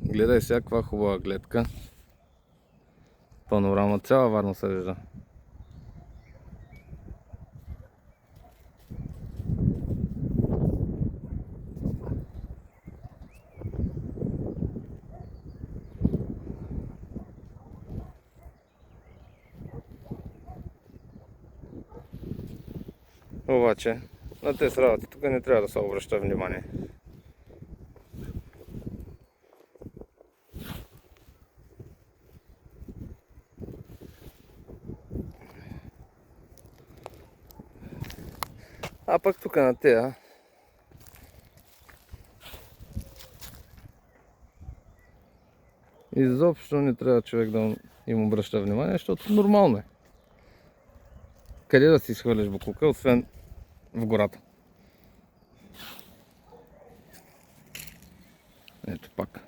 Гледай сега каква хубава гледка. Панорама, цяла Варна се вижда. Обаче на тези работи тук не трябва да се обръща внимание. А пък тук на тея изобщо не трябва човек да им обръща внимание, защото нормално е. Къде да си изхвърляш боклука, освен в гората? Ето пак.